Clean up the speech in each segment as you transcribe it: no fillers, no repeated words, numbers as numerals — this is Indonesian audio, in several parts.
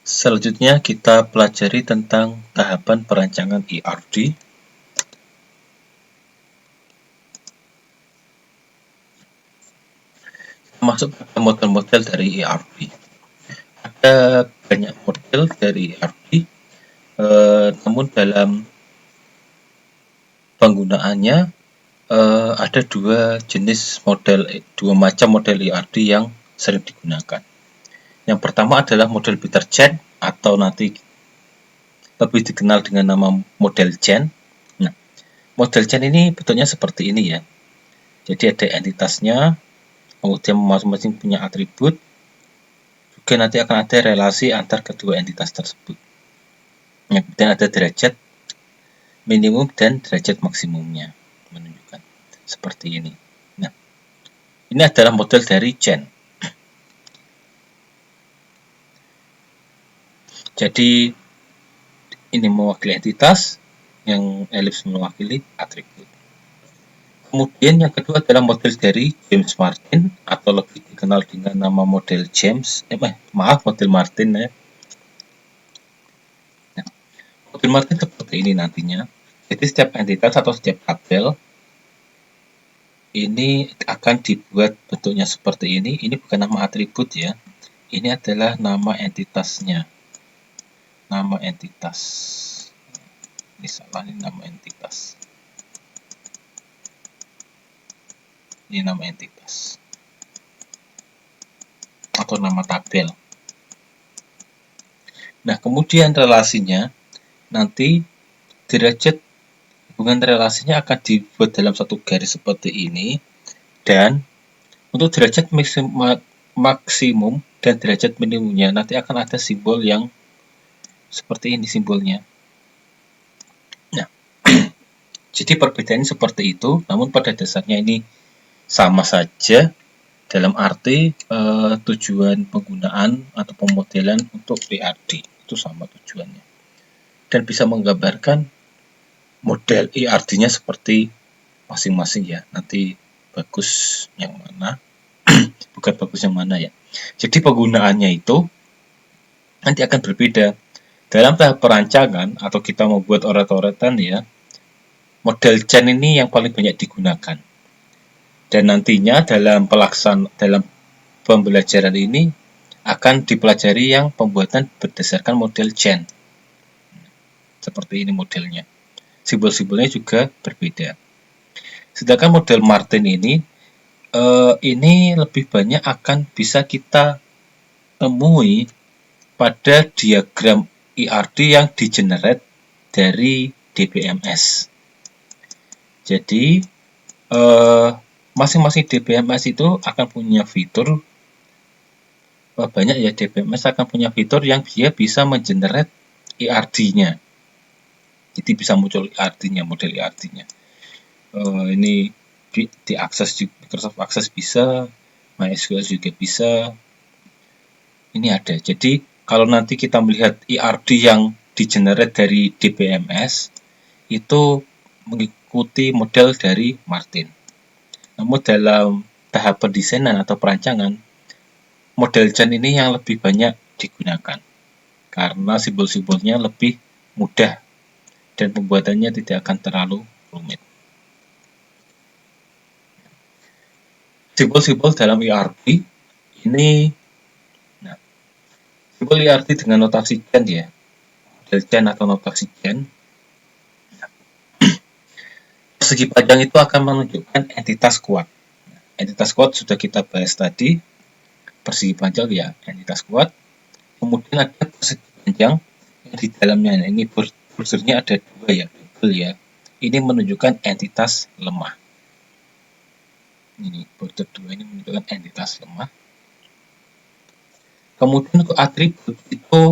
Selanjutnya kita pelajari tentang tahapan perancangan ERD. Masuk ke model-model dari ERD. Ada banyak model dari ERD, namun dalam penggunaannya ada dua macam model ERD yang sering digunakan. Yang pertama adalah model Peter Chen atau nanti lebih dikenal dengan nama model Chen. Nah, model Chen ini bentuknya seperti ini ya. Jadi ada entitasnya, kemudian masing-masing punya atribut. Juga nanti akan ada relasi antar kedua entitas tersebut. Kemudian ada derajat minimum dan derajat maksimumnya, menunjukkan seperti ini. Nah, ini adalah model dari Chen. Jadi ini mewakili entitas, yang elips mewakili atribut. Kemudian yang kedua adalah model dari James Martin atau lebih dikenal dengan nama model model Martin ya. Nah, model Martin seperti ini nantinya. Jadi setiap entitas atau setiap tabel ini akan dibuat bentuknya seperti ini. Ini bukan nama atribut ya. Ini adalah nama entitasnya. Nama entitas. Misalnya ini nama entitas. Ini nama entitas. Atau nama tabel. Nah, kemudian relasinya nanti derajat hubungan relasinya akan dibuat dalam satu garis seperti ini, dan untuk derajat maksimum dan derajat minimumnya nanti akan ada simbol yang seperti ini simbolnya. Nah, jadi perbedaannya seperti itu, namun pada dasarnya ini sama saja dalam arti tujuan penggunaan atau pemodelan untuk ERD itu sama tujuannya, dan bisa menggambarkan model ERD-nya seperti masing-masing ya. Nanti bagus yang mana, bukan bagus yang mana ya. Jadi penggunaannya itu nanti akan berbeda. Dalam tahap perancangan atau kita membuat oret-oretan ya, model Chen ini yang paling banyak digunakan. Dan nantinya dalam pembelajaran ini akan dipelajari yang pembuatan berdasarkan model Chen. Seperti ini modelnya. Simbol-simbolnya juga berbeda. Sedangkan model Martin ini lebih banyak akan bisa kita temui pada diagram ERD yang di-generate dari DBMS. Jadi masing-masing DBMS itu akan punya fitur banyak ya. DBMS akan punya fitur yang dia bisa mengenerate ERD-nya. Jadi bisa muncul ERD-nya, model ERD-nya. Ini diakses juga, Microsoft Access bisa, MySQL juga bisa. Ini ada. Jadi kalau nanti kita melihat ERD yang di-generate dari DBMS itu mengikuti model dari Martin. Namun dalam tahap pendesainan atau perancangan, model Chen ini yang lebih banyak digunakan karena simbol-simbolnya lebih mudah dan pembuatannya tidak akan terlalu rumit. Simbol-simbol dalam ERD ini, simbol ERD dengan notasi Chen ya, model Chen atau notasi Chen. Persegi panjang itu akan menunjukkan entitas kuat. Entitas kuat sudah kita bahas tadi. Persegi panjang ya entitas kuat. Kemudian ada persegi panjang yang di dalamnya, ini bordernya ada dua ya, double ya. Ini menunjukkan entitas lemah. Ini border 2 ini menunjukkan entitas lemah. Kemudian untuk atribut itu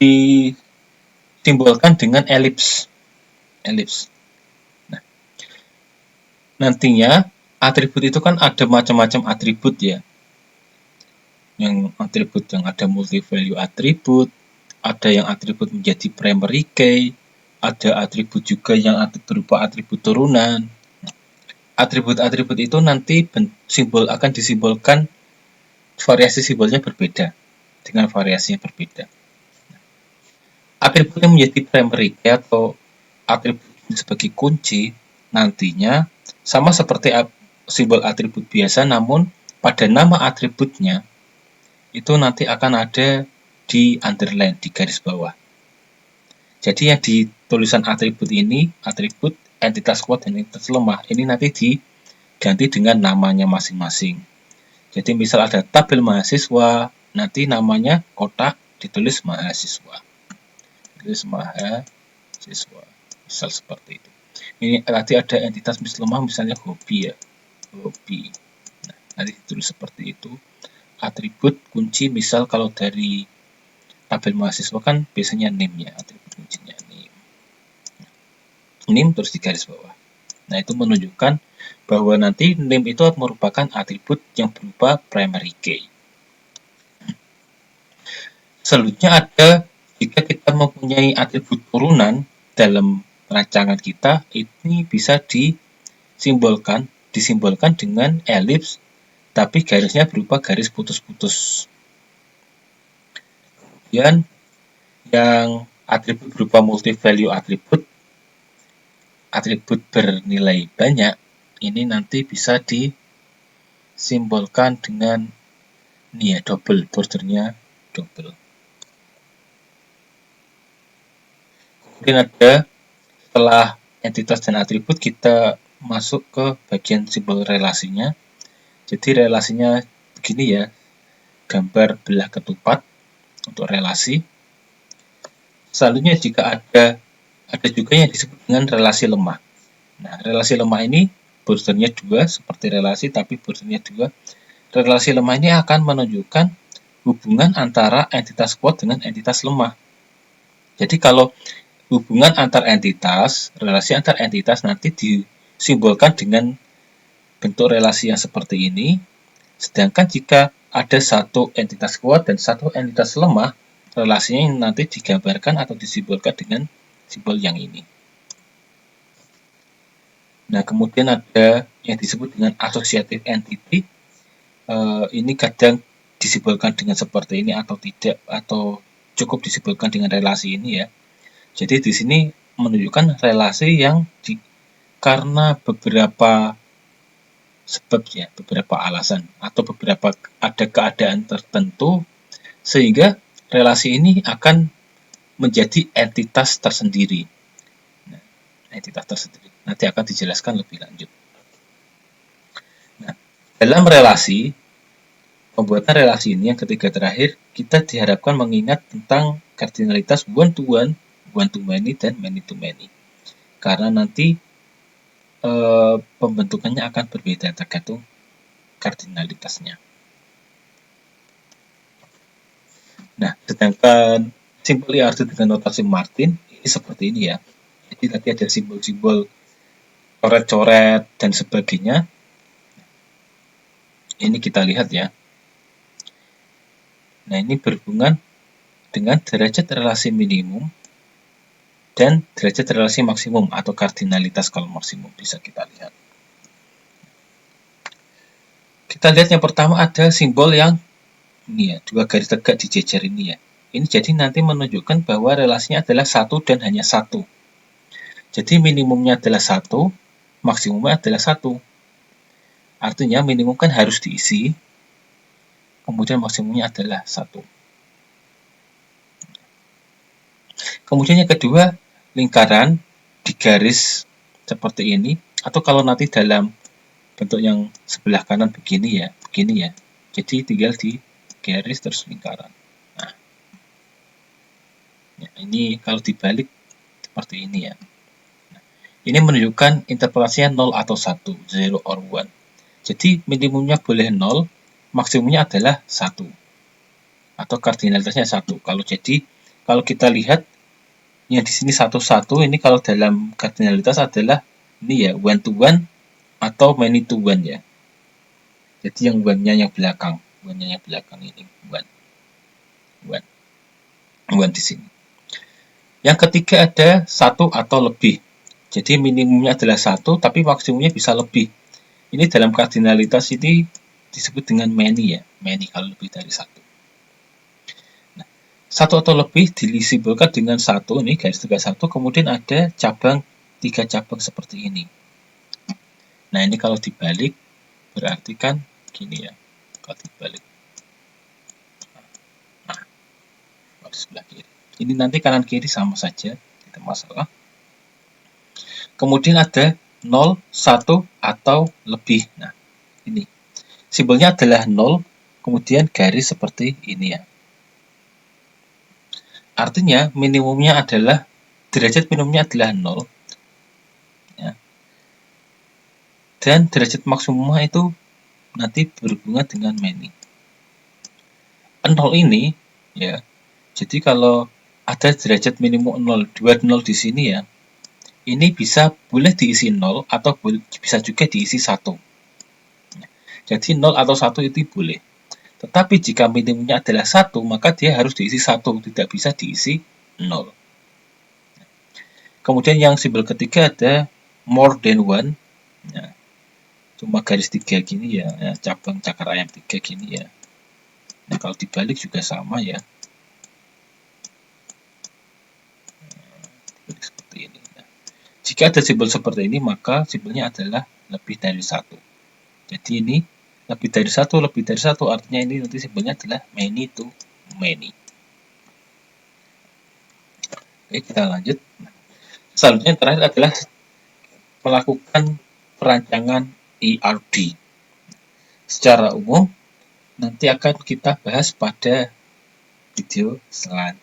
disimbolkan dengan elips. Nah, nantinya atribut itu kan ada macam-macam atribut ya. Yang atribut yang ada multi value atribut, ada yang atribut menjadi primary key, ada atribut juga yang berupa atribut turunan. Atribut-atribut itu nanti simbol akan disimbolkan, variasi simbolnya berbeda dengan variasinya berbeda. atribut yang menjadi primary key atau atribut sebagai kunci nantinya sama seperti simbol atribut biasa, namun pada nama atributnya itu nanti akan ada di underline, di garis bawah. Jadi yang di tulisan atribut ini, atribut entitas kuat dan entitas lemah, ini nanti diganti dengan namanya masing-masing. Jadi misal ada tabel mahasiswa, nanti namanya kotak ditulis mahasiswa. Ditulis mahasiswa. Misal seperti itu. Ini nanti ada entitas lemah, misalnya hobi ya. Hobi. Nah, nanti ditulis seperti itu. Atribut kunci, misal kalau dari tabel mahasiswa kan biasanya name ya, atribut kuncinya name. Name terus di garis bawah. Nah, itu menunjukkan bahwa nanti name itu merupakan atribut yang berupa primary key. Selanjutnya ada jika kita mempunyai atribut turunan dalam rancangan kita, ini bisa disimbolkan dengan elips, tapi garisnya berupa garis putus-putus. Kemudian yang atribut berupa multi-value atribut bernilai banyak, ini nanti bisa disimbolkan dengan ini ya, double, bordernya double. Kemudian ada setelah entitas dan atribut, kita masuk ke bagian simbol relasinya. Jadi relasinya begini ya, gambar belah ketupat untuk relasi. Selanjutnya jika ada juga yang disebut dengan relasi lemah. Nah, relasi lemah ini bordernya 2 seperti relasi, tapi bordernya 2. Relasi lemah ini akan menunjukkan hubungan antara entitas kuat dengan entitas lemah. Jadi kalau hubungan antar entitas, relasi antar entitas nanti disimbolkan dengan bentuk relasi yang seperti ini. Sedangkan jika ada satu entitas kuat dan satu entitas lemah, relasinya nanti digambarkan atau disimbolkan dengan simbol yang ini. Nah, kemudian ada yang disebut dengan associative entity. Ini kadang disimbolkan dengan seperti ini atau tidak, atau cukup disimbolkan dengan relasi ini ya. Jadi di sini menunjukkan relasi yang karena beberapa sebab ya, beberapa alasan atau beberapa ada keadaan tertentu sehingga relasi ini akan menjadi entitas tersendiri. Nah, entitas tersendiri nanti akan dijelaskan lebih lanjut. Nah, dalam pembuatan relasi ini yang ketiga terakhir, kita diharapkan mengingat tentang kardinalitas one to one, one to many, dan many to many. Karena nanti pembentukannya akan berbeda tergantung kardinalitasnya. Nah, sedangkan simbol IRC dengan notasi Martin ini seperti ini ya. Jadi nanti ada simbol-simbol coret-coret dan sebagainya. Ini kita lihat ya. Nah, ini berhubungan dengan derajat relasi minimum dan derajat relasi maksimum atau kardinalitas kalau maksimum bisa kita lihat. Kita lihat yang pertama ada simbol yang ini ya, 2 garis tegak dijejer ini ya. Ini jadi nanti menunjukkan bahwa relasinya adalah 1 dan hanya 1. Jadi minimumnya adalah 1, maksimumnya adalah 1. Artinya minimum kan harus diisi, kemudian maksimumnya adalah 1. Kemudian yang kedua, lingkaran di garis seperti ini, atau kalau nanti dalam bentuk yang sebelah kanan begini ya. Jadi tinggal di garis terus lingkaran. Nah, ya, ini kalau dibalik seperti ini ya. Nah, ini menunjukkan interpolasinya 0 atau 1, 0 or 1. Jadi minimumnya boleh 0, maksimumnya adalah 1. Atau kardinalitasnya 1. Kalau kita lihat yang di sini 1-1, ini kalau dalam kardinalitas adalah ini ya, one to one atau many to one ya. Jadi yang one-nya yang belakang ini one di sini. Yang ketiga ada 1 atau lebih. Jadi minimumnya adalah 1, tapi maksimumnya bisa lebih. Ini dalam kardinalitas ini disebut dengan many ya, many kalau lebih dari 1. Nah, satu atau lebih disimbolkan dengan satu, ini garis tegak satu, kemudian ada cabang, 3 cabang seperti ini. Nah, ini kalau dibalik berarti kan gini ya, kalau dibalik. Nah, harus sebelah kiri. Ini nanti kanan kiri sama saja, tidak masalah. Kemudian ada 0, 1, atau lebih. Nah, ini simbolnya adalah 0, kemudian garis seperti ini ya. Artinya minimumnya adalah, derajat minimumnya adalah 0 ya. Dan derajat maksimumnya itu nanti berhubungan dengan many. 0 ini ya, jadi kalau ada derajat minimum 0, 2 0 di sini ya, ini boleh diisi 0 atau bisa juga diisi 1. Jadi 0 atau 1 itu boleh. Tetapi jika minimumnya adalah 1, maka dia harus diisi 1, tidak bisa diisi 0. Kemudian yang simbol ketiga ada more than one. Ya, cuma garis 3 gini ya, cabang cakar ayam 3 gini ya. Nah, kalau dibalik juga sama ya. Seperti ini. Nah, jika ada simbol seperti ini, maka simbolnya adalah lebih dari 1. Jadi ini lebih dari 1, lebih dari 1, artinya ini nanti simbolnya adalah many to many. Oke, kita lanjut. Selanjutnya yang terakhir adalah melakukan perancangan ERD. Secara umum nanti akan kita bahas pada video selanjutnya.